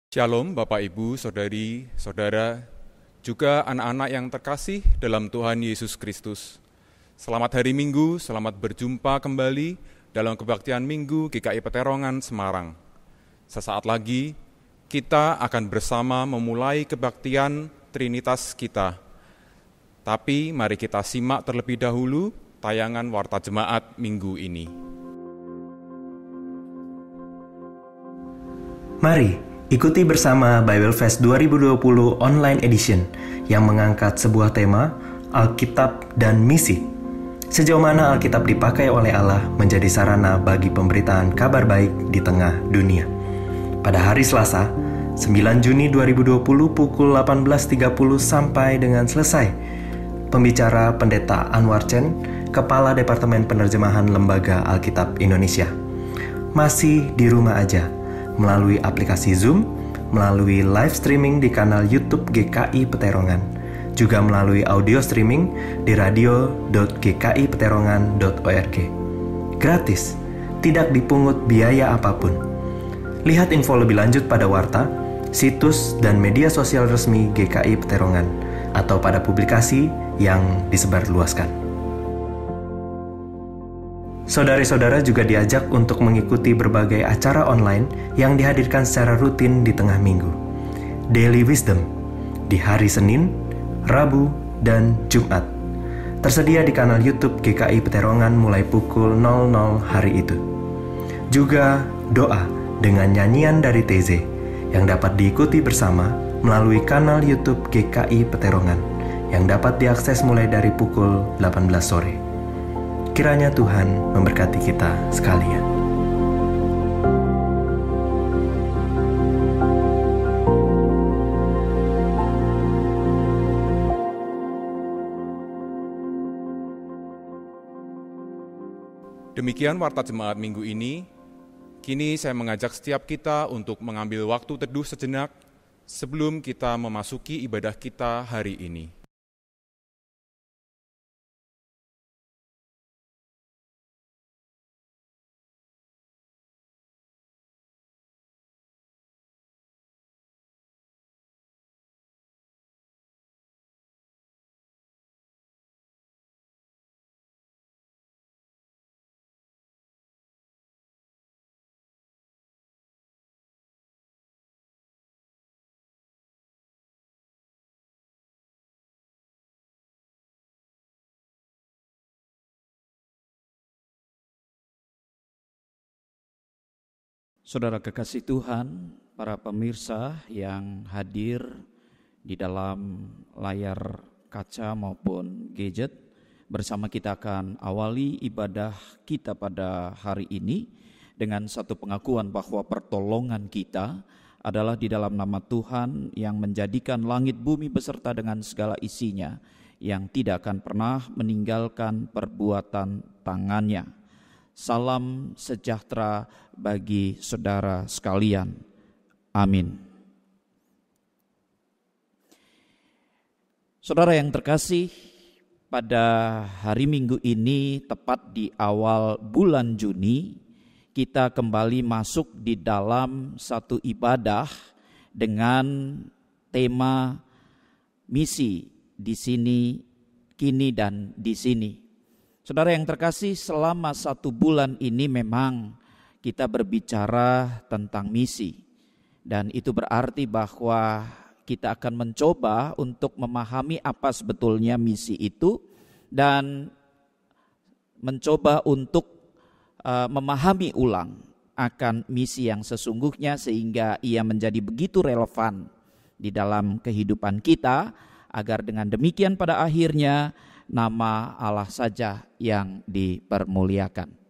Shalom Bapak Ibu, Saudari, Saudara, juga anak-anak yang terkasih dalam Tuhan Yesus Kristus. Selamat hari Minggu, selamat berjumpa kembali dalam kebaktian Minggu GKI Peterongan Semarang. Sesaat lagi kita akan bersama memulai kebaktian Trinitas kita. Tapi mari kita simak terlebih dahulu tayangan Warta Jemaat Minggu ini. Mari ikuti bersama Bible Fest 2020 Online Edition yang mengangkat sebuah tema, Alkitab dan Misi. Sejauh mana Alkitab dipakai oleh Allah menjadi sarana bagi pemberitaan kabar baik di tengah dunia. Pada hari Selasa, 9 Juni 2020 pukul 18.30 sampai dengan selesai, pembicara Pendeta Anwar Chen, Kepala Departemen Penerjemahan Lembaga Alkitab Indonesia. Masih di rumah aja, melalui aplikasi Zoom, melalui live streaming di kanal YouTube GKI Peterongan, juga melalui audio streaming di radio.gkipeterongan.org. Gratis, tidak dipungut biaya apapun. Lihat info lebih lanjut pada warta, situs, dan media sosial resmi GKI Peterongan, atau pada publikasi yang disebarluaskan. Saudara-saudara juga diajak untuk mengikuti berbagai acara online yang dihadirkan secara rutin di tengah minggu. Daily Wisdom di hari Senin, Rabu, dan Jumat. Tersedia di kanal YouTube GKI Peterongan mulai pukul 00 hari itu. Juga doa dengan nyanyian dari TZ yang dapat diikuti bersama melalui kanal YouTube GKI Peterongan yang dapat diakses mulai dari pukul 18 sore. Kiranya Tuhan memberkati kita sekalian. Demikian Warta Jemaat Minggu ini. Kini saya mengajak setiap kita untuk mengambil waktu teduh sejenak sebelum kita memasuki ibadah kita hari ini. Saudara kekasih Tuhan, para pemirsa yang hadir di dalam layar kaca maupun gadget, bersama kita akan awali ibadah kita pada hari ini dengan satu pengakuan bahwa pertolongan kita adalah di dalam nama Tuhan yang menjadikan langit bumi beserta dengan segala isinya, yang tidak akan pernah meninggalkan perbuatan tangannya. Salam sejahtera bagi saudara sekalian. Amin. Saudara yang terkasih, pada hari Minggu ini tepat di awal bulan Juni, kita kembali masuk di dalam satu ibadah dengan tema misi di sini, kini, dan di sini. Saudara yang terkasih, selama 1 bulan ini memang kita berbicara tentang misi. Dan itu berarti bahwa kita akan mencoba untuk memahami apa sebetulnya misi itu dan mencoba untuk memahami ulang akan misi yang sesungguhnya sehingga ia menjadi begitu relevan di dalam kehidupan kita, agar dengan demikian pada akhirnya nama Allah saja yang dipermuliakan.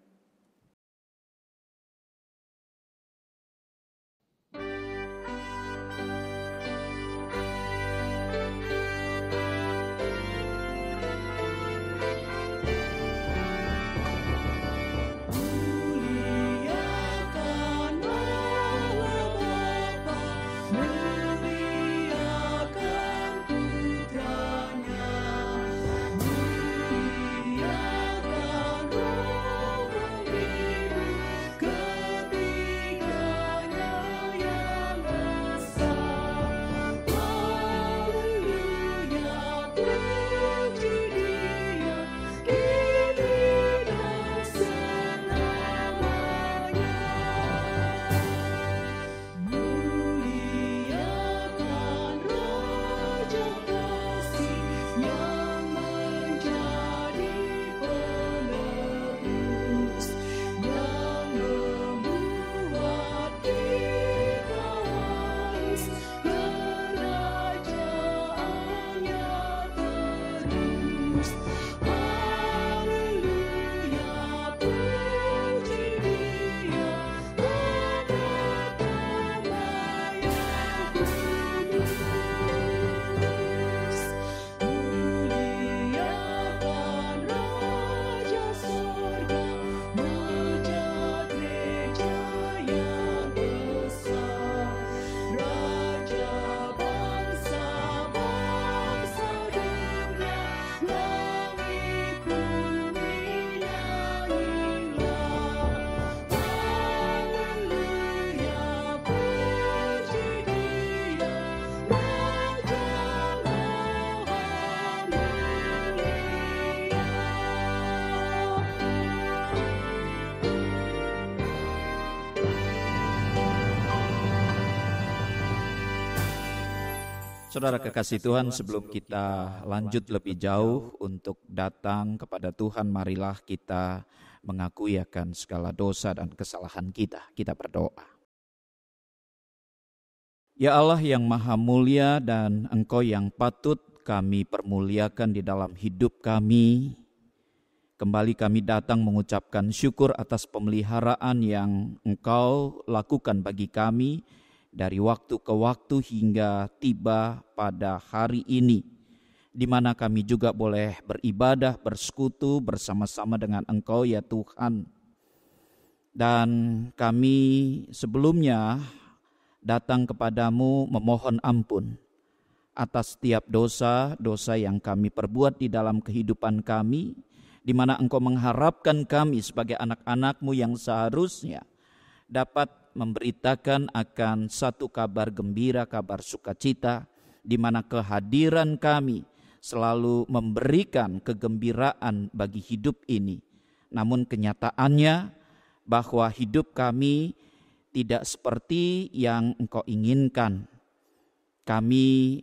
Saudara kekasih Tuhan, sebelum kita lanjut lebih jauh untuk datang kepada Tuhan, marilah kita mengakui akan segala dosa dan kesalahan kita. Kita berdoa. Ya Allah yang maha mulia dan Engkau yang patut kami permuliakan di dalam hidup kami, kembali kami datang mengucapkan syukur atas pemeliharaan yang Engkau lakukan bagi kami dari waktu ke waktu hingga tiba pada hari ini, di mana kami juga boleh beribadah, bersekutu bersama-sama dengan Engkau ya Tuhan. Dan kami sebelumnya datang kepadamu memohon ampun atas setiap dosa-dosa yang kami perbuat di dalam kehidupan kami, di mana Engkau mengharapkan kami sebagai anak-anak-Mu yang seharusnya dapat memberitakan akan satu kabar gembira, kabar sukacita, di mana kehadiran kami selalu memberikan kegembiraan bagi hidup ini. Namun kenyataannya bahwa hidup kami tidak seperti yang Engkau inginkan. Kami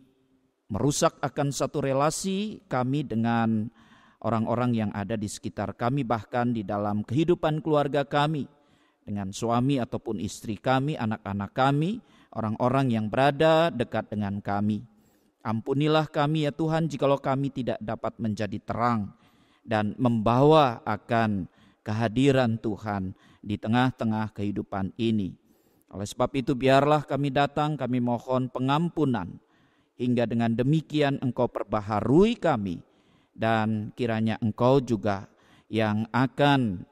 merusak akan satu relasi kami dengan orang-orang yang ada di sekitar kami, bahkan di dalam kehidupan keluarga kami, dengan suami ataupun istri kami, anak-anak kami, orang-orang yang berada dekat dengan kami. Ampunilah kami ya Tuhan jikalau kami tidak dapat menjadi terang dan membawa akan kehadiran Tuhan di tengah-tengah kehidupan ini. Oleh sebab itu biarlah kami datang, kami mohon pengampunan, hingga dengan demikian Engkau perbaharui kami, dan kiranya Engkau juga yang akan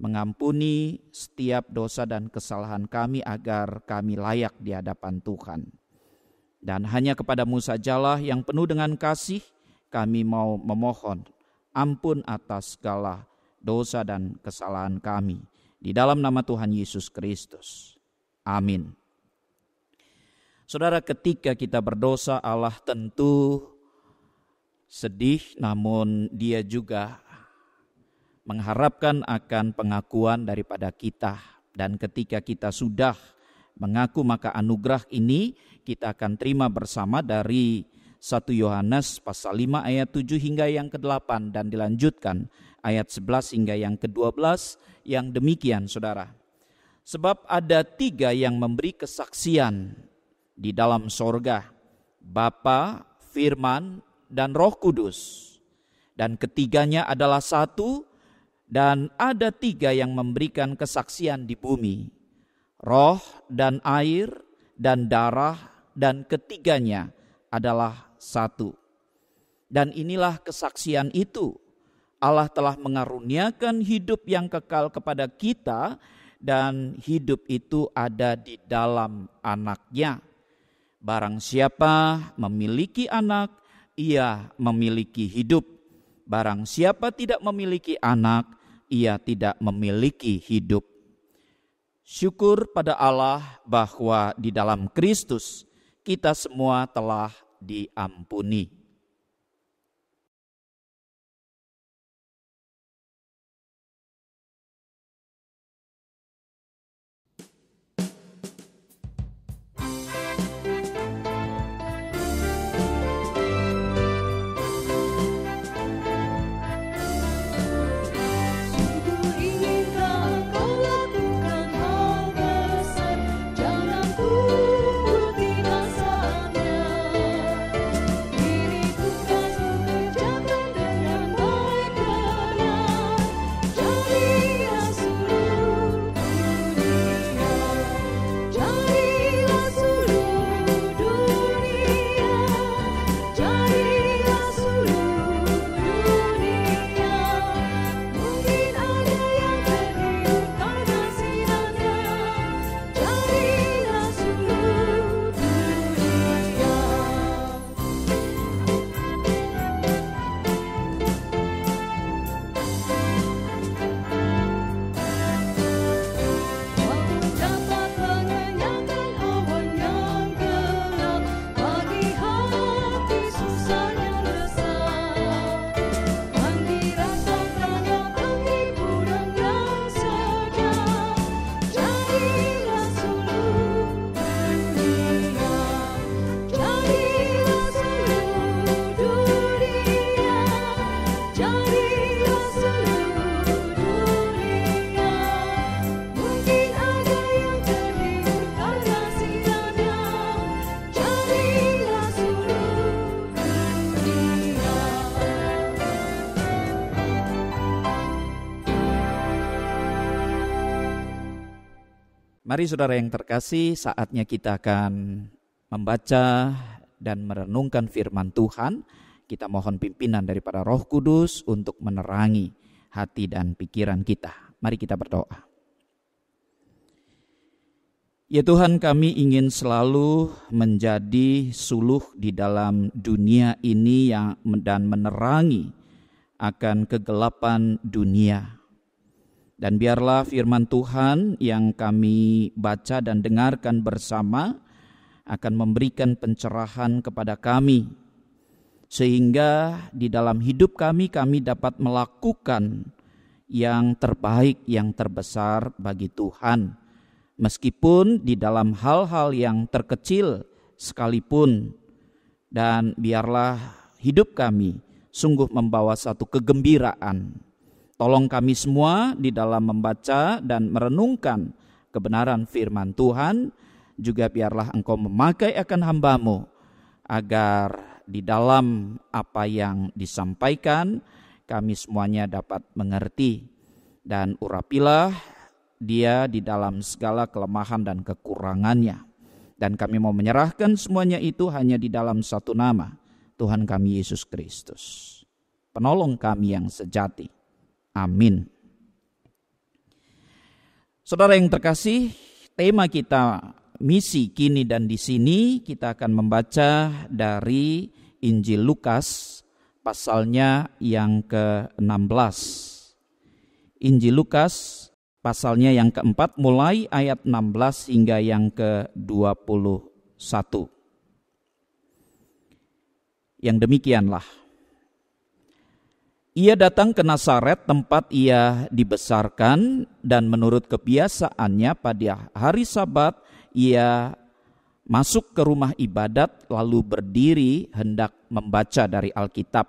mengampuni setiap dosa dan kesalahan kami agar kami layak di hadapan Tuhan. Dan hanya kepadamu sajalah yang penuh dengan kasih kami mau memohon ampun atas segala dosa dan kesalahan kami. Di dalam nama Tuhan Yesus Kristus. Amin. Saudara, ketika kita berdosa, Allah tentu sedih, namun Dia juga mengharapkan akan pengakuan daripada kita. Dan ketika kita sudah mengaku, maka anugerah ini kita akan terima bersama dari 1 Yohanes pasal 5 ayat 7 hingga yang ke-8 dan dilanjutkan ayat 11 hingga yang ke-12 yang demikian, saudara. Sebab ada 3 yang memberi kesaksian di dalam sorga, Bapa, Firman, dan Roh Kudus. Dan ketiganya adalah satu. Dan ada 3 yang memberikan kesaksian di bumi, roh dan air dan darah, dan ketiganya adalah satu. Dan inilah kesaksian itu, Allah telah mengaruniakan hidup yang kekal kepada kita, dan hidup itu ada di dalam Anak-Nya. Barang siapa memiliki anak, ia memiliki hidup. Barang siapa tidak memiliki anak, ia tidak memiliki hidup. Syukur pada Allah bahwa di dalam Kristus kita semua telah diampuni. Diri Mari saudara yang terkasih, saatnya kita akan membaca dan merenungkan firman Tuhan. Kita mohon pimpinan daripada Roh Kudus untuk menerangi hati dan pikiran kita. Mari kita berdoa. Ya Tuhan, kami ingin selalu menjadi suluh di dalam dunia ini dan menerangi akan kegelapan dunia. Dan biarlah firman Tuhan yang kami baca dan dengarkan bersama akan memberikan pencerahan kepada kami, sehingga di dalam hidup kami dapat melakukan yang terbaik, yang terbesar bagi Tuhan. Meskipun di dalam hal-hal yang terkecil sekalipun, dan biarlah hidup kami sungguh membawa satu kegembiraan. Tolong kami semua di dalam membaca dan merenungkan kebenaran firman Tuhan, juga biarlah Engkau memakai akan hamba-Mu, agar di dalam apa yang disampaikan kami semuanya dapat mengerti. Dan urapilah dia di dalam segala kelemahan dan kekurangannya. Dan kami mau menyerahkan semuanya itu hanya di dalam satu nama, Tuhan kami Yesus Kristus, penolong kami yang sejati. Amin. Saudara yang terkasih, tema kita misi kini dan di sini. Kita akan membaca dari Injil Lukas pasalnya yang ke-16. Injil Lukas pasalnya yang ke-4 mulai ayat 16 hingga yang ke-21. Yang demikianlah. Ia datang ke Nazaret, tempat ia dibesarkan, dan menurut kebiasaannya pada hari Sabat ia masuk ke rumah ibadat lalu berdiri hendak membaca dari Alkitab.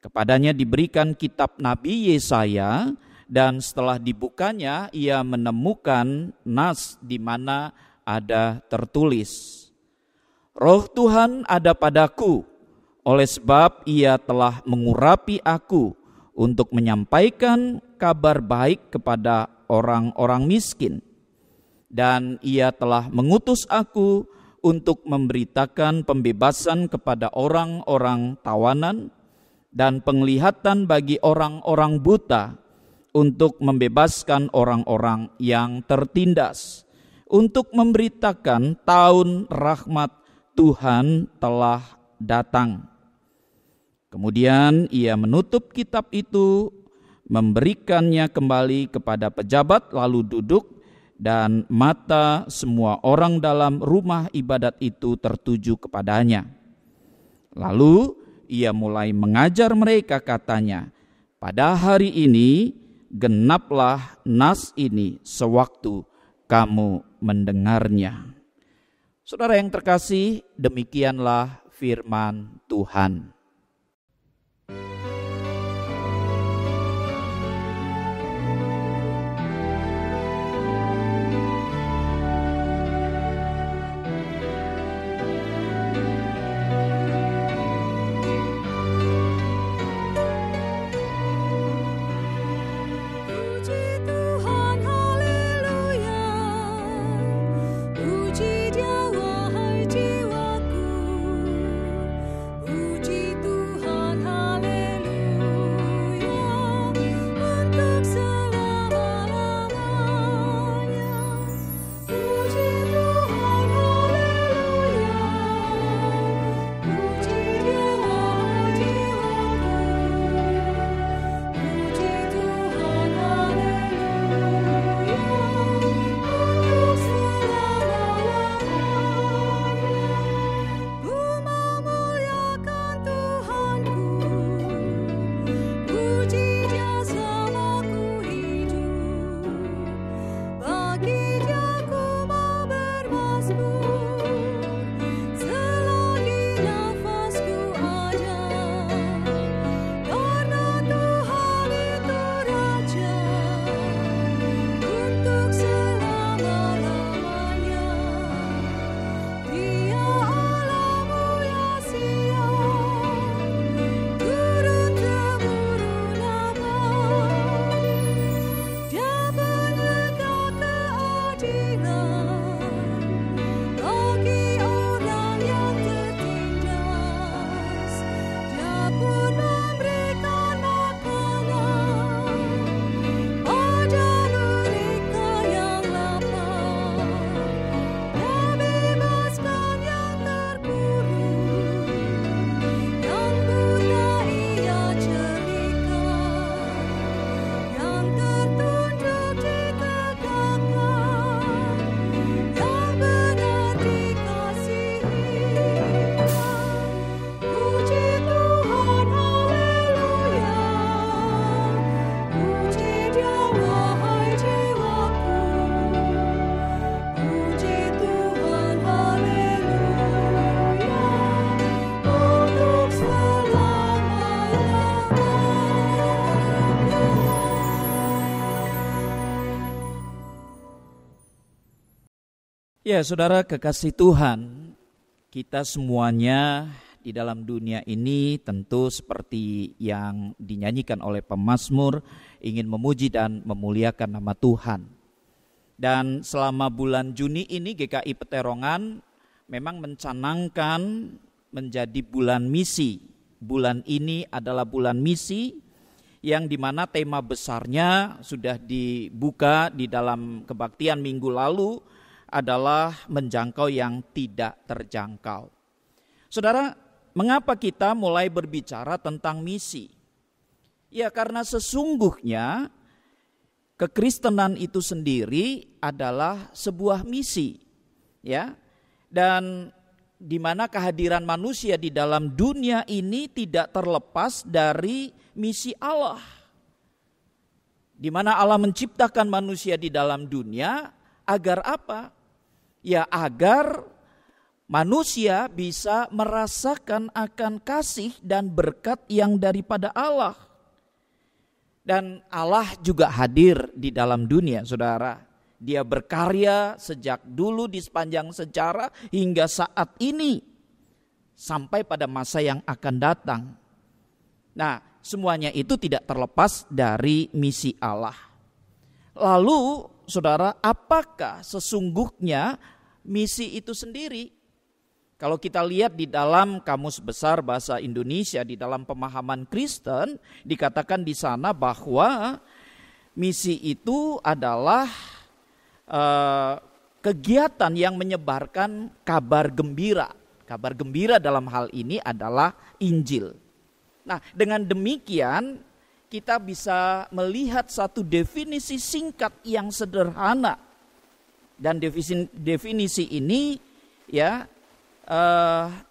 Kepadanya diberikan kitab Nabi Yesaya, dan setelah dibukanya ia menemukan nas di mana ada tertulis, Roh Tuhan ada padaku, oleh sebab ia telah mengurapi aku untuk menyampaikan kabar baik kepada orang-orang miskin. Dan ia telah mengutus aku untuk memberitakan pembebasan kepada orang-orang tawanan dan penglihatan bagi orang-orang buta, untuk membebaskan orang-orang yang tertindas, untuk memberitakan tahun rahmat Tuhan telah datang. Kemudian ia menutup kitab itu, memberikannya kembali kepada pejabat, lalu duduk, dan mata semua orang dalam rumah ibadat itu tertuju kepadanya. Lalu ia mulai mengajar mereka, katanya, pada hari ini genaplah nas ini sewaktu kamu mendengarnya. Saudara yang terkasih, demikianlah firman Tuhan. Puji Ya, saudara kekasih Tuhan, kita semuanya di dalam dunia ini tentu seperti yang dinyanyikan oleh pemazmur, ingin memuji dan memuliakan nama Tuhan. Dan selama bulan Juni ini GKI Peterongan memang mencanangkan menjadi bulan misi. Bulan ini adalah bulan misi yang dimana tema besarnya sudah dibuka di dalam kebaktian minggu lalu adalah menjangkau yang tidak terjangkau. Saudara, mengapa kita mulai berbicara tentang misi? Ya, karena sesungguhnya kekristenan itu sendiri adalah sebuah misi, ya. Dan di mana kehadiran manusia di dalam dunia ini tidak terlepas dari misi Allah. Di mana Allah menciptakan manusia di dalam dunia agar apa? Ya, agar manusia bisa merasakan akan kasih dan berkat yang daripada Allah. Dan Allah juga hadir di dalam dunia, saudara. Dia berkarya sejak dulu di sepanjang sejarah hingga saat ini. Sampai pada masa yang akan datang. Nah, semuanya itu tidak terlepas dari misi Allah. Lalu, saudara, apakah sesungguhnya misi itu sendiri? Kalau kita lihat di dalam Kamus Besar Bahasa Indonesia, di dalam pemahaman Kristen, dikatakan di sana bahwa misi itu adalah kegiatan yang menyebarkan kabar gembira. Kabar gembira dalam hal ini adalah Injil. Nah, dengan demikian kita bisa melihat satu definisi singkat yang sederhana. Dan definisi ini ya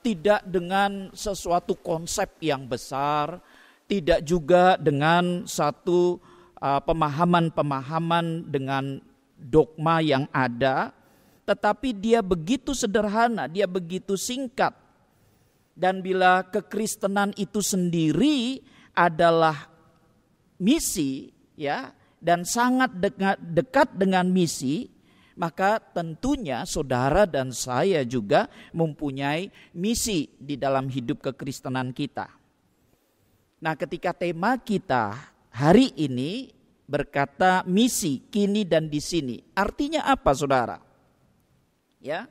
tidak dengan sesuatu konsep yang besar, tidak juga dengan satu pemahaman-pemahaman dengan dogma yang ada, tetapi dia begitu sederhana, dia begitu singkat. Dan bila kekristenan itu sendiri adalah misi, ya, dan sangat dekat dengan misi, maka tentunya saudara dan saya juga mempunyai misi di dalam hidup kekristenan kita. Nah, ketika tema kita hari ini berkata misi kini dan di sini, artinya apa, saudara? Ya,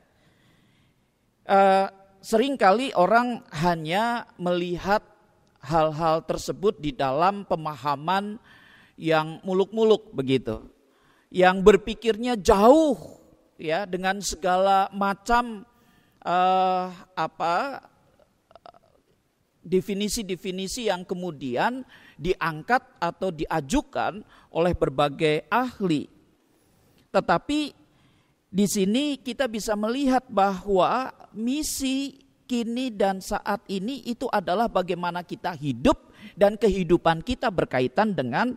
seringkali orang hanya melihat hal-hal tersebut di dalam pemahaman yang muluk-muluk begitu, yang berpikirnya jauh ya dengan segala macam definisi-definisi yang kemudian diangkat atau diajukan oleh berbagai ahli. Tetapi di sini kita bisa melihat bahwa misi kini dan saat ini itu adalah bagaimana kita hidup dan kehidupan kita berkaitan dengan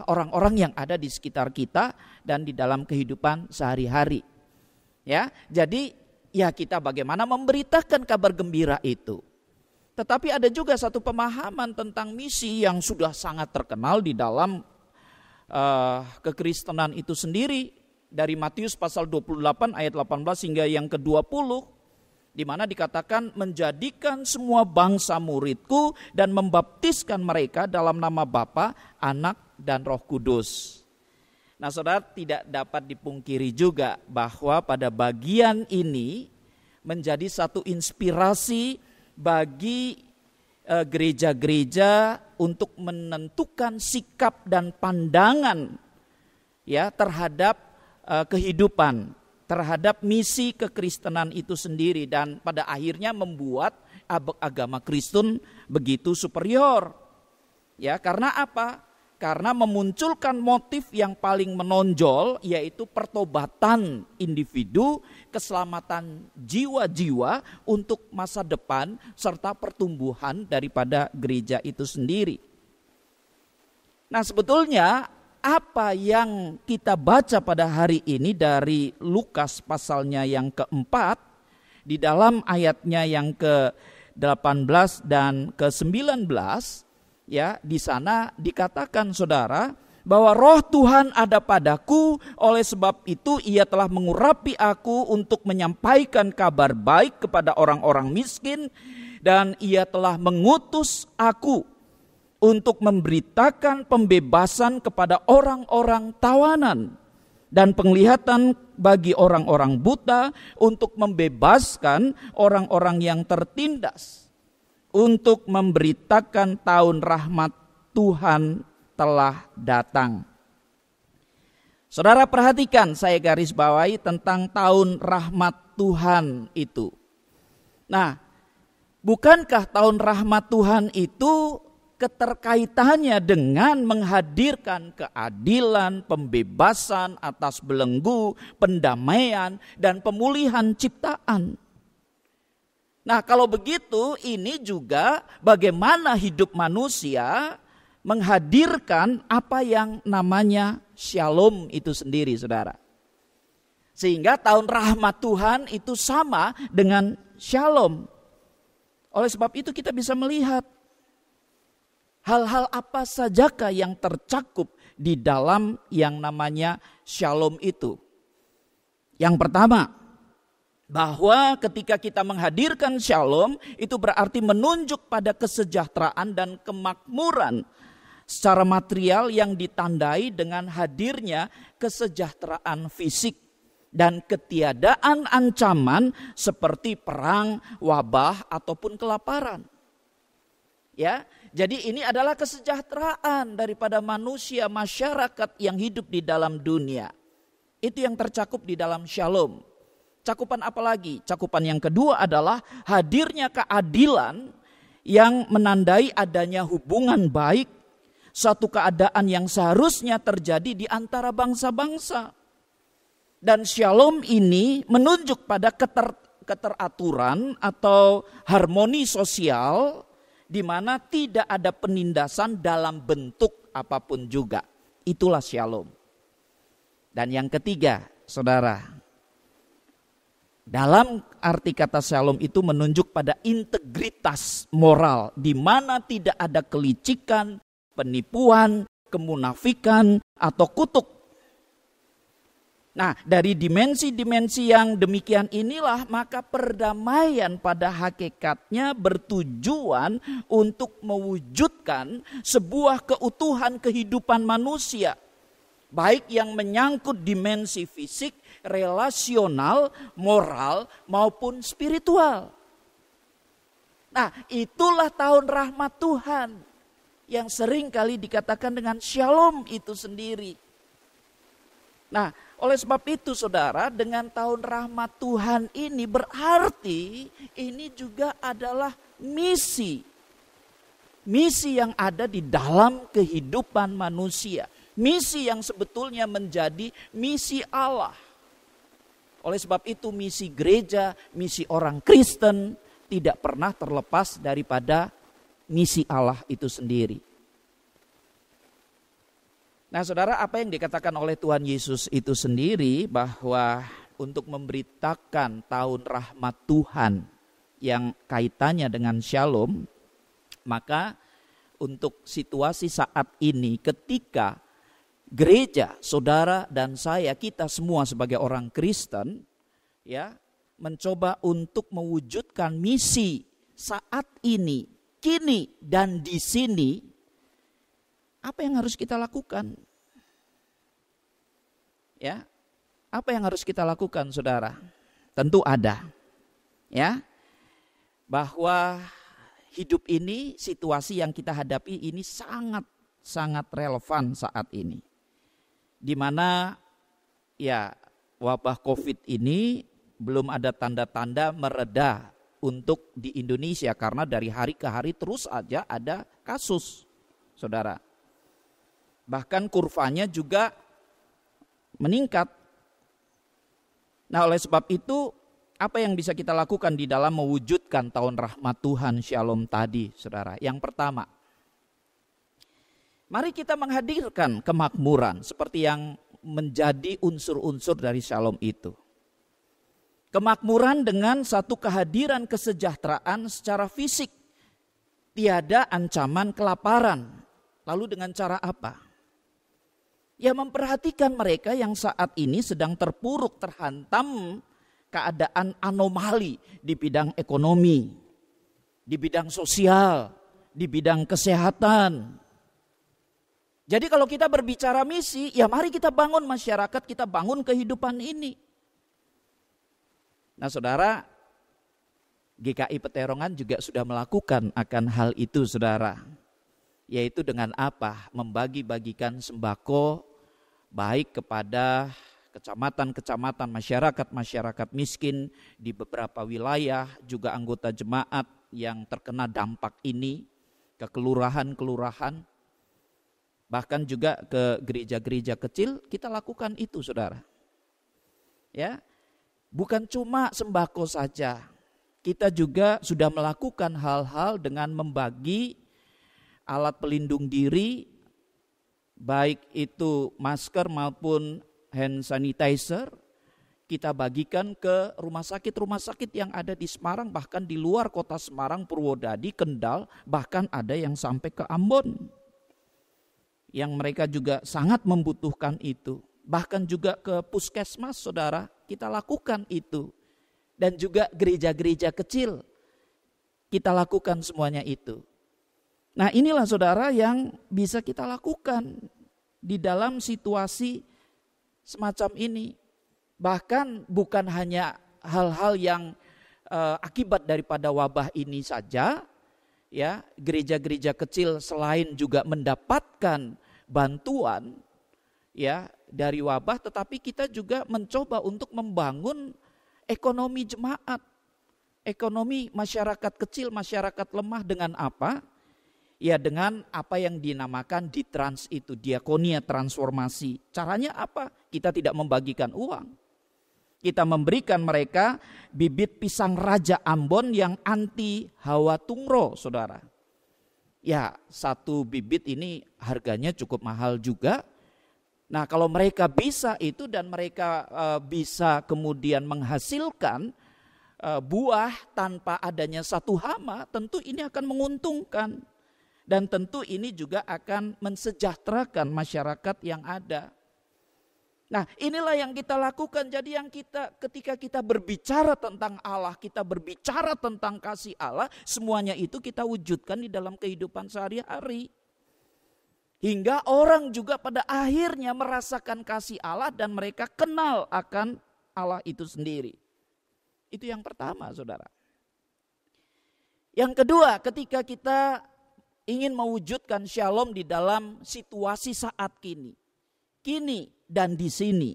orang-orang yang ada di sekitar kita dan di dalam kehidupan sehari-hari. Ya, jadi ya kita bagaimana memberitakan kabar gembira itu. Tetapi ada juga satu pemahaman tentang misi yang sudah sangat terkenal di dalam kekristenan itu sendiri. Dari Matius pasal 28 ayat 18 hingga yang ke-20. Di mana dikatakan menjadikan semua bangsa muridku dan membaptiskan mereka dalam nama Bapa, Anak, dan Roh Kudus. Nah, saudara, tidak dapat dipungkiri juga bahwa pada bagian ini menjadi satu inspirasi bagi gereja-gereja untuk menentukan sikap dan pandangan ya terhadap kehidupan, terhadap misi kekristenan itu sendiri, dan pada akhirnya membuat agama Kristen begitu superior. Ya, karena apa? Karena memunculkan motif yang paling menonjol, yaitu pertobatan individu, keselamatan jiwa-jiwa untuk masa depan, serta pertumbuhan daripada gereja itu sendiri. Nah, sebetulnya apa yang kita baca pada hari ini dari Lukas pasalnya yang keempat, di dalam ayatnya yang ke-18 dan ke-19, ya, di sana dikatakan, saudara, bahwa roh Tuhan ada padaku, oleh sebab itu ia telah mengurapi aku untuk menyampaikan kabar baik kepada orang-orang miskin, dan ia telah mengutus aku untuk memberitakan pembebasan kepada orang-orang tawanan dan penglihatan bagi orang-orang buta, untuk membebaskan orang-orang yang tertindas, untuk memberitakan tahun rahmat Tuhan telah datang. Saudara perhatikan, saya garis bawahi tentang tahun rahmat Tuhan itu. Nah, bukankah tahun rahmat Tuhan itu keterkaitannya dengan menghadirkan keadilan, pembebasan atas belenggu, pendamaian, dan pemulihan ciptaan? Nah, kalau begitu, ini juga bagaimana hidup manusia menghadirkan apa yang namanya shalom itu sendiri, saudara. Sehingga tahun rahmat Tuhan itu sama dengan shalom. Oleh sebab itu kita bisa melihat hal-hal apa sajakah yang tercakup di dalam yang namanya shalom itu. Yang pertama, bahwa ketika kita menghadirkan shalom, itu berarti menunjuk pada kesejahteraan dan kemakmuran secara material yang ditandai dengan hadirnya kesejahteraan fisik dan ketiadaan ancaman seperti perang, wabah, ataupun kelaparan. Ya, jadi ini adalah kesejahteraan daripada manusia, masyarakat yang hidup di dalam dunia. Itu yang tercakup di dalam shalom. Cakupan apa lagi? Cakupan yang kedua adalah hadirnya keadilan yang menandai adanya hubungan baik, satu keadaan yang seharusnya terjadi di antara bangsa-bangsa. Dan shalom ini menunjuk pada keteraturan atau harmoni sosial, di mana tidak ada penindasan dalam bentuk apapun juga. Itulah shalom. Dan yang ketiga, saudara, dalam arti kata shalom itu menunjuk pada integritas moral, di mana tidak ada kelicikan, penipuan, kemunafikan, atau kutuk. Nah, dari dimensi-dimensi yang demikian inilah maka perdamaian pada hakikatnya bertujuan untuk mewujudkan sebuah keutuhan kehidupan manusia, baik yang menyangkut dimensi fisik, relasional, moral, maupun spiritual. Nah, itulah tahun rahmat Tuhan yang sering kali dikatakan dengan shalom itu sendiri. Nah, oleh sebab itu saudara, dengan tahun rahmat Tuhan ini berarti ini juga adalah misi. Misi yang ada di dalam kehidupan manusia. Misi yang sebetulnya menjadi misi Allah. Oleh sebab itu misi gereja, misi orang Kristen tidak pernah terlepas daripada misi Allah itu sendiri. Nah saudara, apa yang dikatakan oleh Tuhan Yesus itu sendiri bahwa untuk memberitakan tahun rahmat Tuhan yang kaitannya dengan shalom, maka untuk situasi saat ini ketika gereja, saudara dan saya, kita semua sebagai orang Kristen ya, mencoba untuk mewujudkan misi saat ini, kini dan di sini, apa yang harus kita lakukan? Ya, apa yang harus kita lakukan, saudara? Tentu ada, ya, bahwa hidup ini, situasi yang kita hadapi ini sangat relevan saat ini, di mana ya wabah COVID ini belum ada tanda-tanda mereda untuk di Indonesia karena dari hari ke hari terus aja ada kasus, saudara. Bahkan kurvanya juga meningkat. Nah, oleh sebab itu, apa yang bisa kita lakukan di dalam mewujudkan tahun rahmat Tuhan shalom tadi, saudara? Yang pertama, mari kita menghadirkan kemakmuran seperti yang menjadi unsur-unsur dari shalom itu. Kemakmuran dengan satu kehadiran kesejahteraan secara fisik. Tiada ancaman kelaparan. Lalu dengan cara apa? Ya memperhatikan mereka yang saat ini sedang terpuruk, terhantam keadaan anomali di bidang ekonomi, di bidang sosial, di bidang kesehatan. Jadi kalau kita berbicara misi, ya mari kita bangun masyarakat, kita bangun kehidupan ini. Nah saudara, GKI Peterongan juga sudah melakukan akan hal itu saudara. Yaitu dengan apa? Membagi-bagikan sembako baik kepada kecamatan-kecamatan, masyarakat-masyarakat miskin di beberapa wilayah, juga anggota jemaat yang terkena dampak ini, ke kelurahan-kelurahan, bahkan juga ke gereja-gereja kecil, kita lakukan itu saudara. Ya, bukan cuma sembako saja, kita juga sudah melakukan hal-hal dengan membagi alat pelindung diri, baik itu masker maupun hand sanitizer, kita bagikan ke rumah sakit yang ada di Semarang, bahkan di luar kota Semarang, Purwodadi, Kendal, bahkan ada yang sampai ke Ambon. Yang mereka juga sangat membutuhkan itu. Bahkan juga ke puskesmas saudara, kita lakukan itu. Dan juga gereja-gereja kecil, kita lakukan semuanya itu. Nah inilah saudara yang bisa kita lakukan di dalam situasi semacam ini. Bahkan bukan hanya hal-hal yang akibat daripada wabah ini saja, ya gereja-gereja kecil selain juga mendapatkan bantuan ya dari wabah, tetapi kita juga mencoba untuk membangun ekonomi jemaat, ekonomi masyarakat kecil, masyarakat lemah dengan apa? Ya dengan apa yang dinamakan ditrans itu, diakonia transformasi. Caranya apa? Kita tidak membagikan uang. Kita memberikan mereka bibit pisang Raja Ambon yang anti hawa tungro, saudara. Ya, satu bibit ini harganya cukup mahal juga. Nah, kalau mereka bisa itu dan mereka bisa kemudian menghasilkan buah tanpa adanya satu hama, tentu ini akan menguntungkan. Dan tentu ini juga akan mensejahterakan masyarakat yang ada. Nah inilah yang kita lakukan. Jadi yang ketika kita berbicara tentang Allah, kita berbicara tentang kasih Allah, semuanya itu kita wujudkan di dalam kehidupan sehari-hari. Hingga orang juga pada akhirnya merasakan kasih Allah dan mereka kenal akan Allah itu sendiri. Itu yang pertama saudara. Yang kedua, ketika kita ingin mewujudkan shalom di dalam situasi saat kini dan di sini,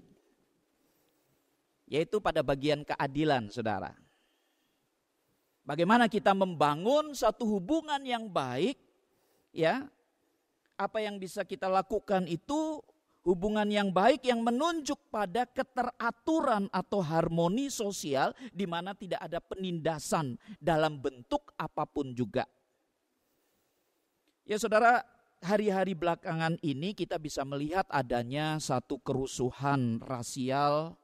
yaitu pada bagian keadilan, saudara. Bagaimana kita membangun satu hubungan yang baik, ya? Apa yang bisa kita lakukan itu hubungan yang baik yang menunjuk pada keteraturan atau harmoni sosial di mana tidak ada penindasan dalam bentuk apapun juga. Ya saudara, hari-hari belakangan ini kita bisa melihat adanya satu kerusuhan rasial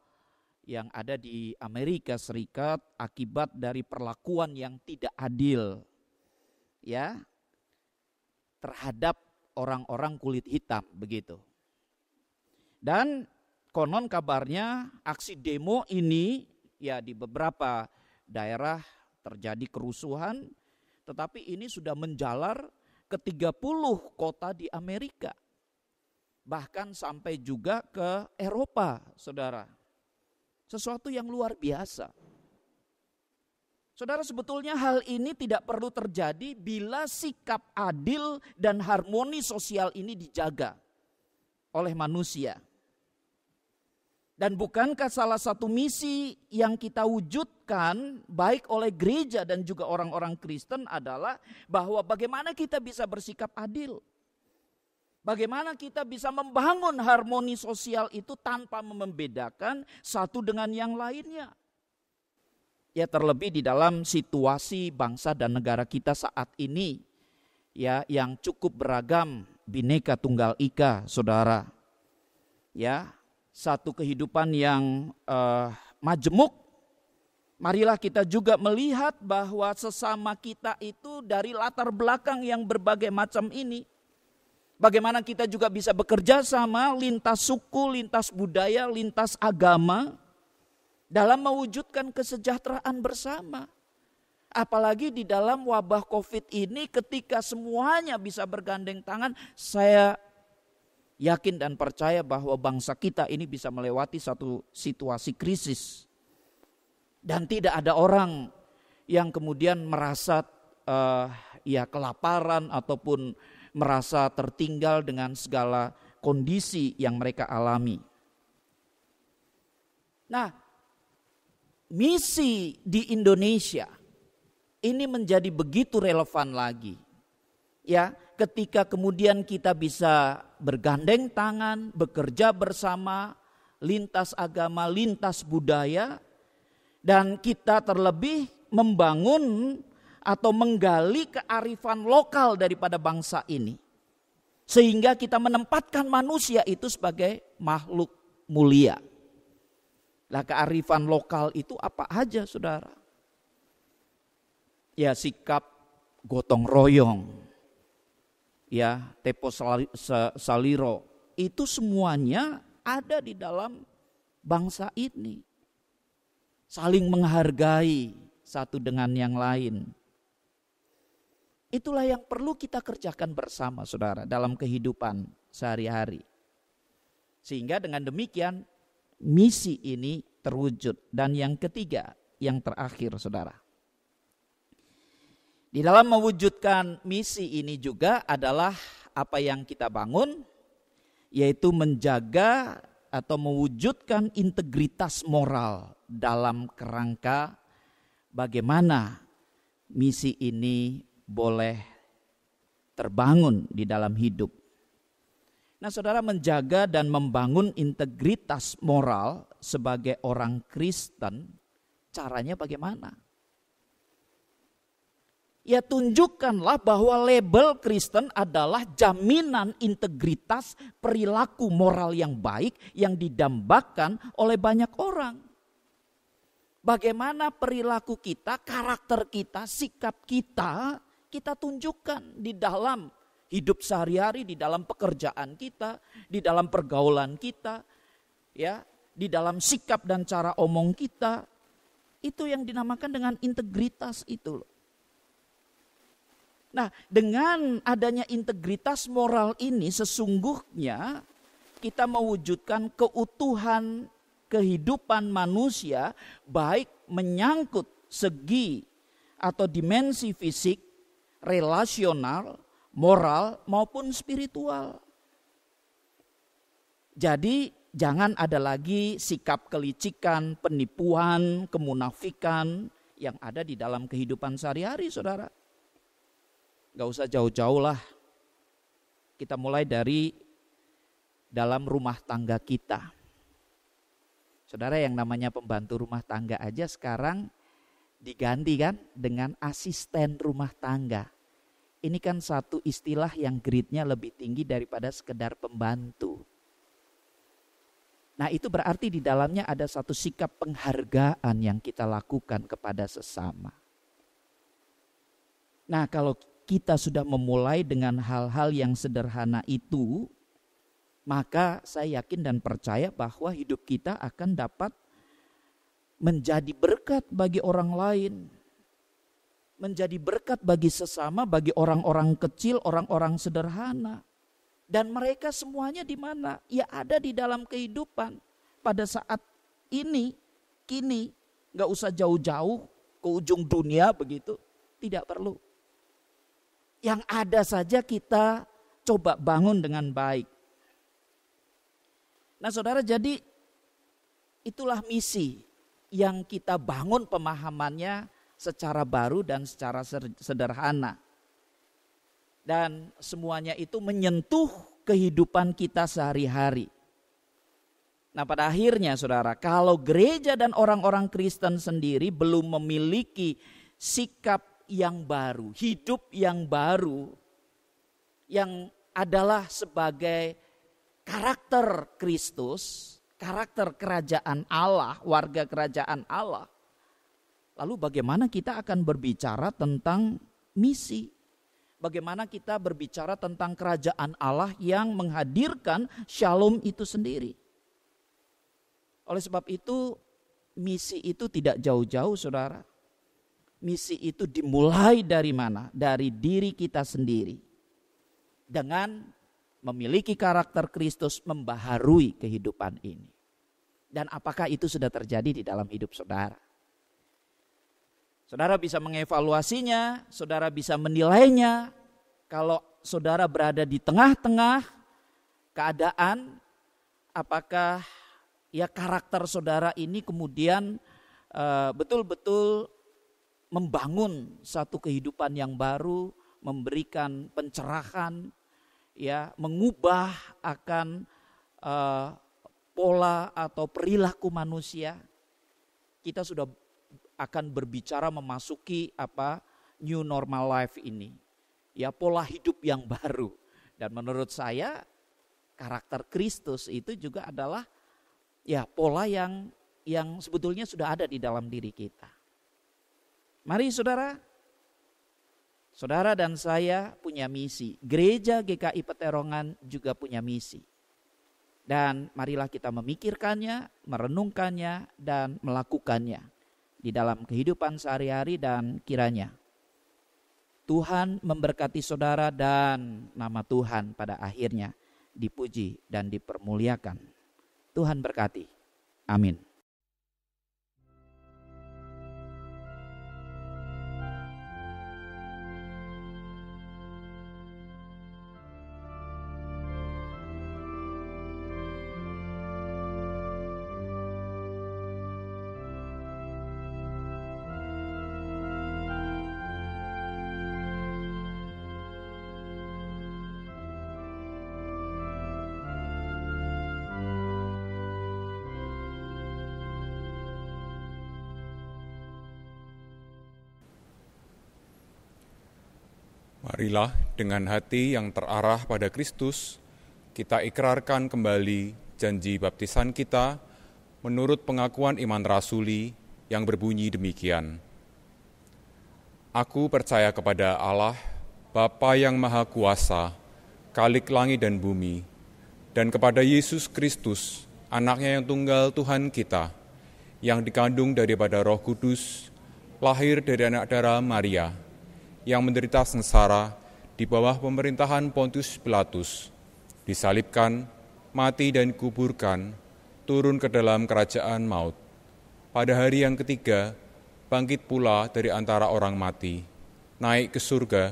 yang ada di Amerika Serikat akibat dari perlakuan yang tidak adil ya terhadap orang-orang kulit hitam begitu. Dan konon kabarnya aksi demo ini ya di beberapa daerah terjadi kerusuhan, tetapi ini sudah menjalar ke 30 kota di Amerika, bahkan sampai juga ke Eropa, saudara. Sesuatu yang luar biasa. Saudara, sebetulnya hal ini tidak perlu terjadi bila sikap adil dan harmoni sosial ini dijaga oleh manusia. Dan bukankah salah satu misi yang kita wujudkan baik oleh gereja dan juga orang-orang Kristen adalah bahwa bagaimana kita bisa bersikap adil. Bagaimana kita bisa membangun harmoni sosial itu tanpa membedakan satu dengan yang lainnya. Ya terlebih di dalam situasi bangsa dan negara kita saat ini ya yang cukup beragam, Bhinneka Tunggal Ika, saudara. Ya, satu kehidupan yang majemuk. Marilah kita juga melihat bahwa sesama kita itu dari latar belakang yang berbagai macam ini. Bagaimana kita juga bisa bekerja sama lintas suku, lintas budaya, lintas agama dalam mewujudkan kesejahteraan bersama. Apalagi di dalam wabah COVID ini ketika semuanya bisa bergandeng tangan, saya yakin dan percaya bahwa bangsa kita ini bisa melewati satu situasi krisis. Dan tidak ada orang yang kemudian merasa kelaparan ataupun merasa tertinggal dengan segala kondisi yang mereka alami. Nah, misi di Indonesia ini menjadi begitu relevan lagi. Ya, ketika kemudian kita bisa bergandeng tangan, bekerja bersama, lintas agama, lintas budaya, dan kita terlebih membangun atau menggali kearifan lokal daripada bangsa ini. Sehingga kita menempatkan manusia itu sebagai makhluk mulia. Lah, kearifan lokal itu apa aja, saudara? Ya, sikap gotong royong, ya, tempo saliro, itu semuanya ada di dalam bangsa ini. Saling menghargai satu dengan yang lain. Itulah yang perlu kita kerjakan bersama, saudara, dalam kehidupan sehari-hari. Sehingga dengan demikian misi ini terwujud. Dan yang ketiga, yang terakhir, saudara. Di dalam mewujudkan misi ini juga adalah apa yang kita bangun, yaitu menjaga atau mewujudkan integritas moral dalam kerangka bagaimana misi ini boleh terbangun di dalam hidup. Nah, saudara, menjaga dan membangun integritas moral sebagai orang Kristen, caranya bagaimana? Ya, tunjukkanlah bahwa label Kristen adalah jaminan integritas perilaku moral yang baik yang didambakan oleh banyak orang. Bagaimana perilaku kita, karakter kita, sikap kita tunjukkan di dalam hidup sehari-hari, di dalam pekerjaan kita, di dalam pergaulan kita, ya, di dalam sikap dan cara omong kita. Itu yang dinamakan dengan integritas itu loh. Nah, dengan adanya integritas moral ini sesungguhnya kita mewujudkan keutuhan kehidupan manusia, baik menyangkut segi atau dimensi fisik, relasional, moral maupun spiritual. Jadi jangan ada lagi sikap kelicikan, penipuan, kemunafikan yang ada di dalam kehidupan sehari-hari, saudara. Gak usah jauh-jauh lah. Kita mulai dari dalam rumah tangga kita. Saudara, yang namanya pembantu rumah tangga aja sekarang diganti kan dengan asisten rumah tangga. Ini kan satu istilah yang grade-nya lebih tinggi daripada sekedar pembantu. Nah, itu berarti di dalamnya ada satu sikap penghargaan yang kita lakukan kepada sesama. Nah, kalau kita sudah memulai dengan hal-hal yang sederhana itu, maka saya yakin dan percaya bahwa hidup kita akan dapat menjadi berkat bagi orang lain. Menjadi berkat bagi sesama, bagi orang-orang kecil, orang-orang sederhana. Dan mereka semuanya di mana? Ya, ada di dalam kehidupan. Pada saat ini, kini, gak usah jauh-jauh ke ujung dunia begitu. Tidak perlu. Yang ada saja kita coba bangun dengan baik. Nah, saudara, jadi itulah misi yang kita bangun pemahamannya secara baru dan secara sederhana. Dan semuanya itu menyentuh kehidupan kita sehari-hari. Nah, pada akhirnya, saudara, kalau gereja dan orang-orang Kristen sendiri belum memiliki sikap yang baru, hidup yang baru, yang adalah sebagai karakter Kristus, karakter kerajaan Allah, warga kerajaan Allah. Lalu bagaimana kita akan berbicara tentang misi? bagaimana kita berbicara tentang kerajaan Allah yang menghadirkan shalom itu sendiri. Oleh sebab itu, misi itu tidak jauh-jauh, saudara. Misi itu dimulai dari mana? Dari diri kita sendiri. Dengan memiliki karakter Kristus membaharui kehidupan ini. Dan apakah itu sudah terjadi di dalam hidup saudara? Saudara bisa mengevaluasinya, saudara bisa menilainya. Kalau saudara berada di tengah-tengah keadaan, apakah ya karakter saudara ini kemudian betul-betul membangun satu kehidupan yang baru, memberikan pencerahan, ya, mengubah akan pola atau perilaku manusia. Kita sudah akan berbicara memasuki new normal life ini, ya, pola hidup yang baru. Dan menurut saya karakter Kristus itu juga adalah ya pola yang sebetulnya sudah ada di dalam diri kita. Mari saudara dan saya punya misi. Gereja GKI Peterongan juga punya misi. Dan marilah kita memikirkannya, merenungkannya, dan melakukannya di dalam kehidupan sehari-hari, dan kiranya Tuhan memberkati saudara dan nama Tuhan pada akhirnya dipuji dan dipermuliakan. Tuhan berkati. Amin. Marilah dengan hati yang terarah pada Kristus, kita ikrarkan kembali janji baptisan kita menurut pengakuan iman rasuli yang berbunyi demikian. Aku percaya kepada Allah, Bapa yang Maha Kuasa, Khalik langit dan bumi, dan kepada Yesus Kristus, Anaknya yang tunggal Tuhan kita, yang dikandung daripada Roh Kudus, lahir dari anak darah Maria, yang menderita sengsara di bawah pemerintahan Pontius Pilatus, disalibkan, mati dan dikuburkan, turun ke dalam kerajaan maut. Pada hari yang ketiga, bangkit pula dari antara orang mati, naik ke surga,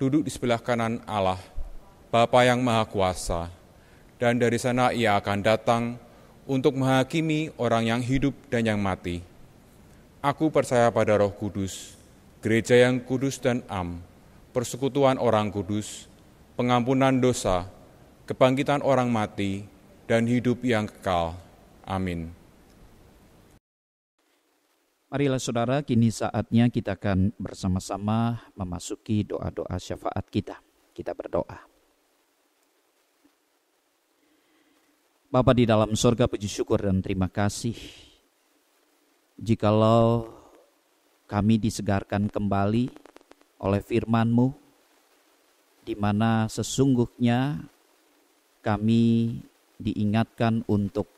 duduk di sebelah kanan Allah, Bapa yang Maha Kuasa, dan dari sana Ia akan datang untuk menghakimi orang yang hidup dan yang mati. Aku percaya pada Roh Kudus, gereja yang kudus dan am, persekutuan orang kudus, pengampunan dosa, kebangkitan orang mati, dan hidup yang kekal. Amin. Marilah saudara, kini saatnya kita akan bersama-sama memasuki doa-doa syafaat kita. Kita berdoa. Bapa di dalam surga, puji syukur dan terima kasih jikalau kami disegarkan kembali oleh firman-Mu, di mana sesungguhnya kami diingatkan untuk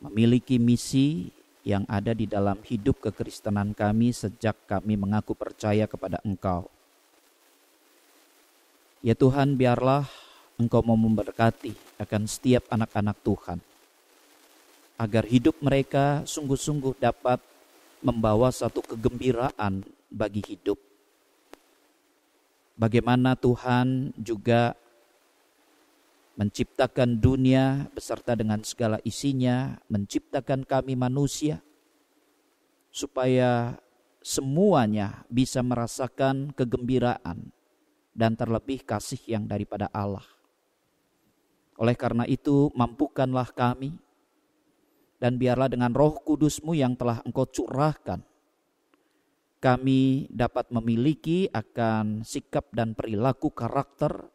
memiliki misi yang ada di dalam hidup kekristenan kami sejak kami mengaku percaya kepada Engkau. Ya Tuhan, biarlah Engkau mau memberkati akan setiap anak-anak Tuhan, agar hidup mereka sungguh-sungguh dapat membawa satu kegembiraan bagi hidup. Bagaimana Tuhan juga menciptakan dunia beserta dengan segala isinya, menciptakan kami manusia, supaya semuanya bisa merasakan kegembiraan dan terlebih kasih yang daripada Allah. Oleh karena itu, mampukanlah kami, dan biarlah dengan Roh Kudus-Mu yang telah Engkau curahkan, kami dapat memiliki akan sikap dan perilaku karakter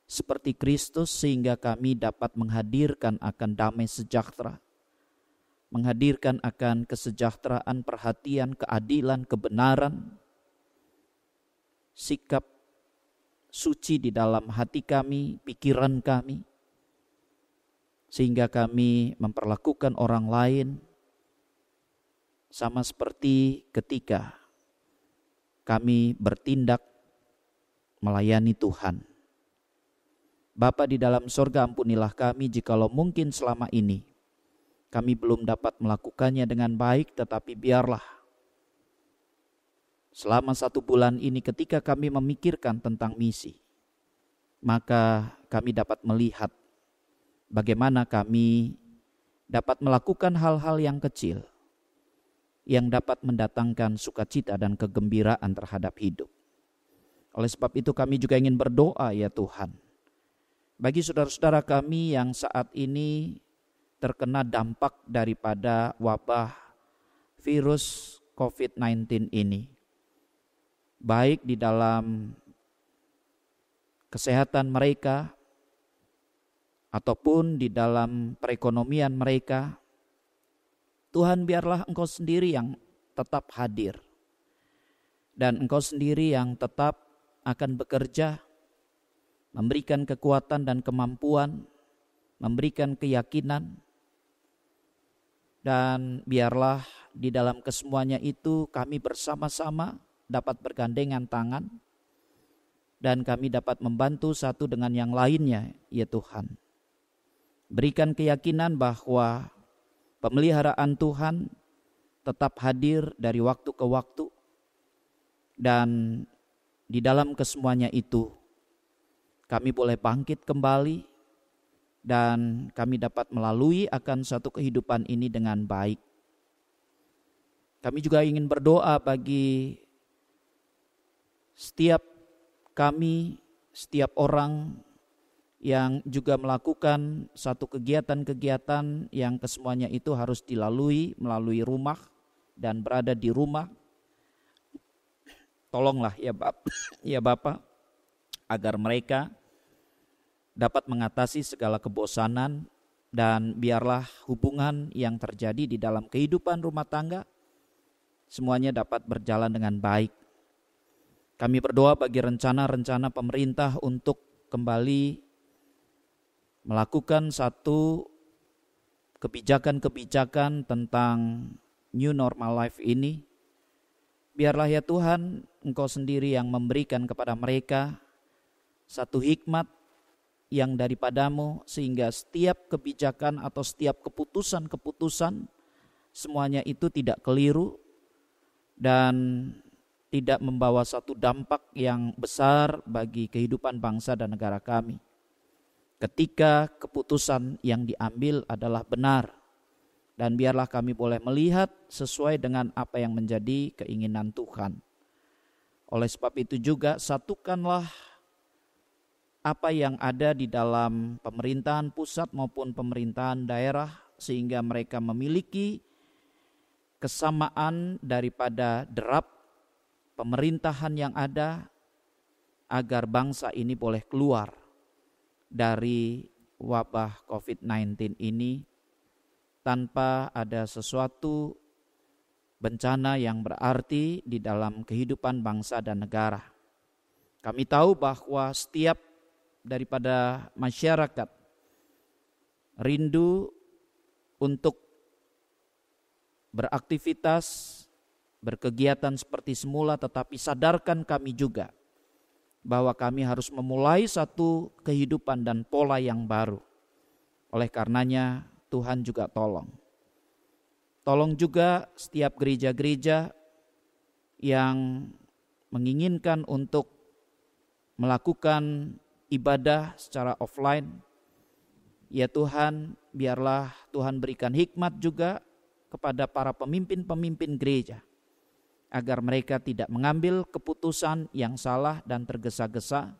seperti Kristus, sehingga kami dapat menghadirkan akan damai sejahtera, menghadirkan akan kesejahteraan, perhatian, keadilan, kebenaran, sikap suci di dalam hati kami, pikiran kami, sehingga kami memperlakukan orang lain sama seperti ketika kami bertindak melayani Tuhan. Bapa di dalam sorga, ampunilah kami jikalau mungkin selama ini kami belum dapat melakukannya dengan baik, tetapi biarlah selama 1 bulan ini ketika kami memikirkan tentang misi, maka kami dapat melihat bagaimana kami dapat melakukan hal-hal yang kecil yang dapat mendatangkan sukacita dan kegembiraan terhadap hidup. Oleh sebab itu kami juga ingin berdoa, ya Tuhan, bagi saudara-saudara kami yang saat ini terkena dampak daripada wabah virus COVID-19 ini, baik di dalam kesehatan mereka ataupun di dalam perekonomian mereka. Tuhan, biarlah Engkau sendiri yang tetap hadir, dan Engkau sendiri yang tetap akan bekerja, memberikan kekuatan dan kemampuan, memberikan keyakinan, dan biarlah di dalam kesemuanya itu kami bersama-sama dapat bergandengan tangan, dan kami dapat membantu satu dengan yang lainnya, ya Tuhan. Berikan keyakinan bahwa pemeliharaan Tuhan tetap hadir dari waktu ke waktu, dan di dalam kesemuanya itu kami boleh bangkit kembali, dan kami dapat melalui akan satu kehidupan ini dengan baik. Kami juga ingin berdoa bagi setiap kami, setiap orang yang juga melakukan satu kegiatan-kegiatan yang kesemuanya itu harus dilalui melalui rumah dan berada di rumah. Tolonglah ya Bapa, agar mereka dapat mengatasi segala kebosanan, dan biarlah hubungan yang terjadi di dalam kehidupan rumah tangga semuanya dapat berjalan dengan baik. Kami berdoa bagi rencana-rencana pemerintah untuk kembali melakukan satu kebijakan-kebijakan tentang new normal life ini. Biarlah ya Tuhan, Engkau sendiri yang memberikan kepada mereka satu hikmat yang daripadamu, sehingga setiap kebijakan atau setiap keputusan-keputusan semuanya itu tidak keliru dan tidak membawa satu dampak yang besar bagi kehidupan bangsa dan negara kami. Ketika keputusan yang diambil adalah benar, dan biarlah kami boleh melihat sesuai dengan apa yang menjadi keinginan Tuhan. Oleh sebab itu juga satukanlah apa yang ada di dalam pemerintahan pusat maupun pemerintahan daerah, sehingga mereka memiliki kesamaan daripada derap pemerintahan yang ada, agar bangsa ini boleh keluar dari wabah COVID-19 ini tanpa ada sesuatu bencana yang berarti di dalam kehidupan bangsa dan negara. Kami tahu bahwa setiap daripada masyarakat rindu untuk beraktivitas, berkegiatan seperti semula, tetapi sadarkan kami juga bahwa kami harus memulai satu kehidupan dan pola yang baru. Oleh karenanya Tuhan juga tolong juga setiap gereja-gereja yang menginginkan untuk melakukan ibadah secara offline. Ya Tuhan, biarlah Tuhan berikan hikmat juga kepada para pemimpin-pemimpin gereja, agar mereka tidak mengambil keputusan yang salah dan tergesa-gesa,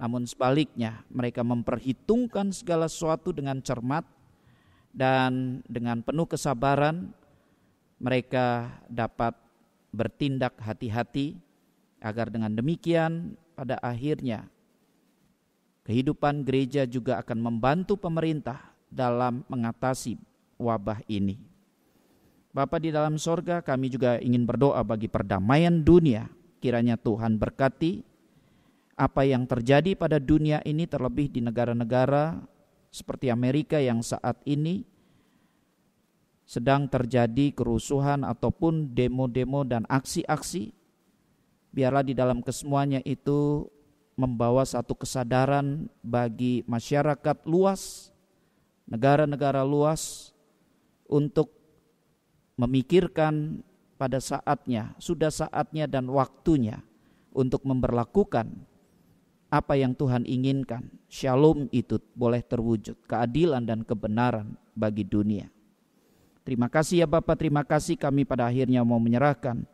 namun sebaliknya mereka memperhitungkan segala sesuatu dengan cermat, dan dengan penuh kesabaran mereka dapat bertindak hati-hati, agar dengan demikian pada akhirnya kehidupan gereja juga akan membantu pemerintah dalam mengatasi wabah ini. Bapa di dalam sorga, kami juga ingin berdoa bagi perdamaian dunia. Kiranya Tuhan berkati apa yang terjadi pada dunia ini, terlebih di negara-negara seperti Amerika yang saat ini sedang terjadi kerusuhan ataupun demo-demo dan aksi-aksi. Biarlah di dalam kesemuanya itu membawa satu kesadaran bagi masyarakat luas, negara-negara luas, untuk memikirkan pada saatnya, sudah saatnya dan waktunya untuk memberlakukan apa yang Tuhan inginkan. Shalom itu boleh terwujud, keadilan dan kebenaran bagi dunia. Terima kasih ya Bapa, terima kasih kami pada akhirnya mau menyerahkan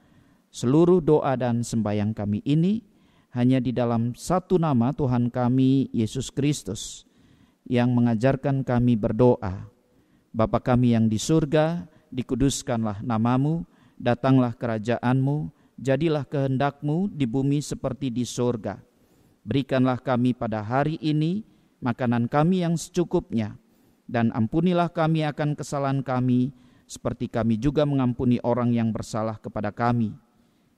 seluruh doa dan sembahyang kami ini hanya di dalam satu nama Tuhan kami, Yesus Kristus, yang mengajarkan kami berdoa. Bapa kami yang di surga, dikuduskanlah namamu, datanglah kerajaan-Mu, jadilah kehendak-Mu di bumi seperti di surga. Berikanlah kami pada hari ini makanan kami yang secukupnya, dan ampunilah kami akan kesalahan kami, seperti kami juga mengampuni orang yang bersalah kepada kami.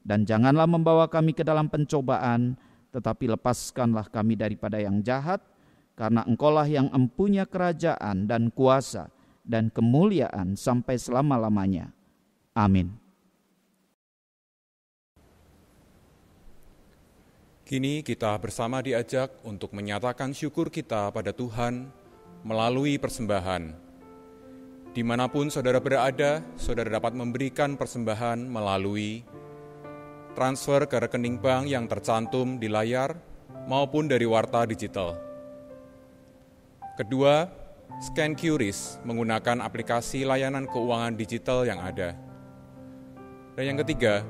Dan janganlah membawa kami ke dalam pencobaan, tetapi lepaskanlah kami daripada yang jahat, karena Engkaulah yang empunya kerajaan dan kuasa dan kemuliaan sampai selama-lamanya. Amin. Kini kita bersama diajak untuk menyatakan syukur kita pada Tuhan melalui persembahan. Dimanapun saudara berada, saudara dapat memberikan persembahan melalui transfer ke rekening bank yang tercantum di layar maupun dari warta digital. Kedua, scan QRIS menggunakan aplikasi layanan keuangan digital yang ada. Dan yang ketiga,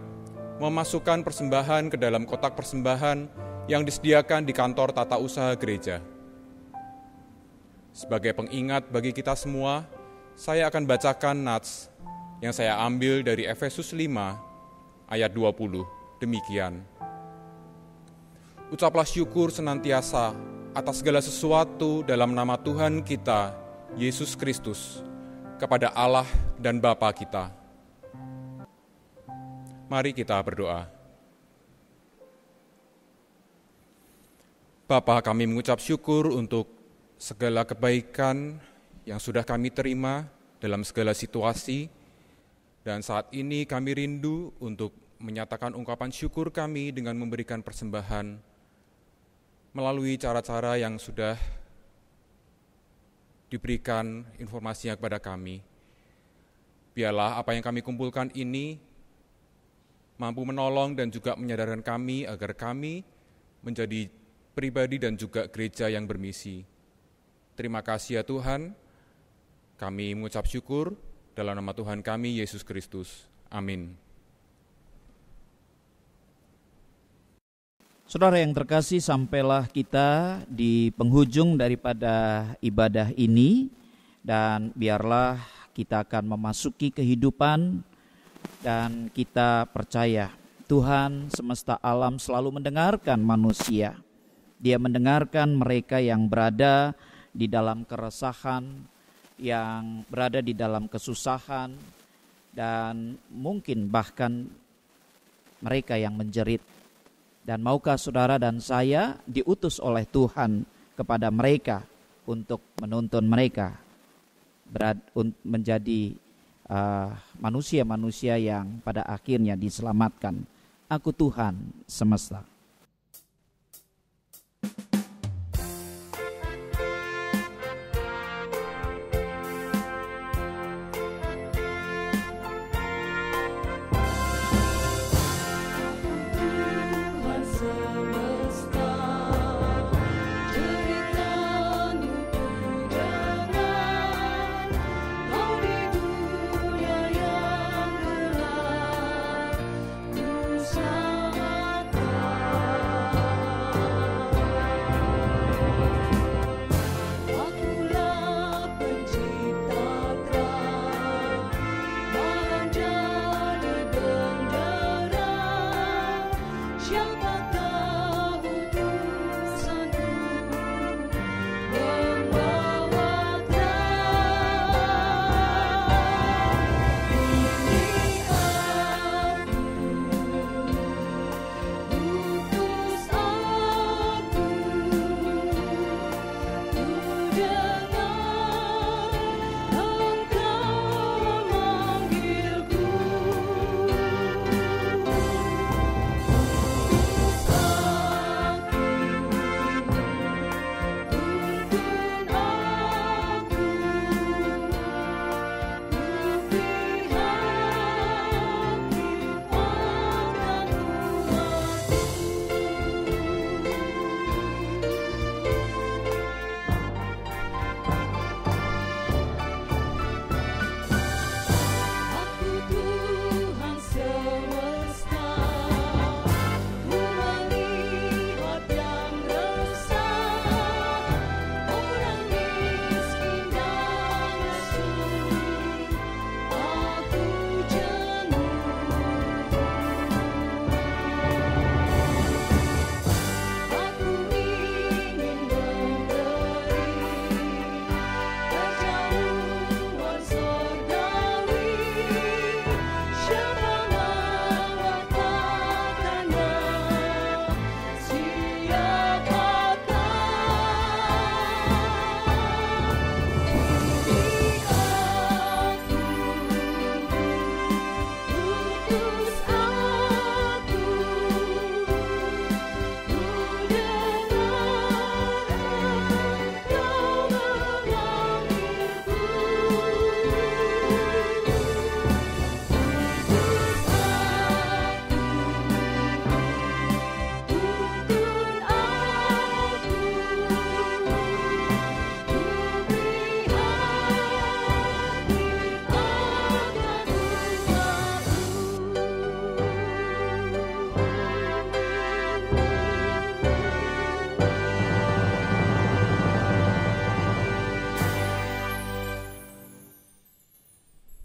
memasukkan persembahan ke dalam kotak persembahan yang disediakan di kantor tata usaha gereja. Sebagai pengingat bagi kita semua, saya akan bacakan nats yang saya ambil dari Efesus 5 ayat 20. Demikian. Ucaplah syukur senantiasa atas segala sesuatu dalam nama Tuhan kita, Yesus Kristus, kepada Allah dan Bapa kita. Mari kita berdoa. Bapa, kami mengucap syukur untuk segala kebaikan yang sudah kami terima dalam segala situasi, dan saat ini kami rindu untuk menyatakan ungkapan syukur kami dengan memberikan persembahan melalui cara-cara yang sudah diberikan informasinya kepada kami. Biarlah apa yang kami kumpulkan ini mampu menolong dan juga menyadarkan kami agar kami menjadi pribadi dan juga gereja yang bermisi. Terima kasih ya Tuhan, kami mengucap syukur dalam nama Tuhan kami, Yesus Kristus. Amin. Saudara yang terkasih, sampailah kita di penghujung daripada ibadah ini, dan biarlah kita akan memasuki kehidupan, dan kita percaya Tuhan semesta alam selalu mendengarkan manusia. Dia mendengarkan mereka yang berada di dalam keresahan, yang berada di dalam kesusahan, dan mungkin bahkan mereka yang menjerit. Dan maukah saudara dan saya diutus oleh Tuhan kepada mereka untuk menuntun mereka menjadi manusia-manusia yang pada akhirnya diselamatkan. Aku Tuhan semesta.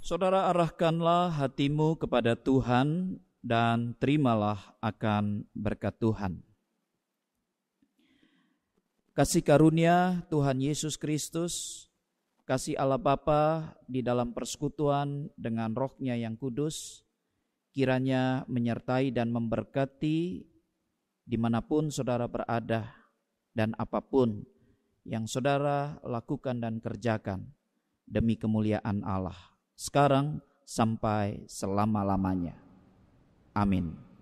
Saudara, arahkanlah hatimu kepada Tuhan dan terimalah akan berkat Tuhan. Kasih karunia Tuhan Yesus Kristus, kasih Allah Bapa di dalam persekutuan dengan Roh-Nya yang kudus, kiranya menyertai dan memberkati dimanapun saudara berada dan apapun yang saudara lakukan dan kerjakan demi kemuliaan Allah, sekarang sampai selama-lamanya. Amin.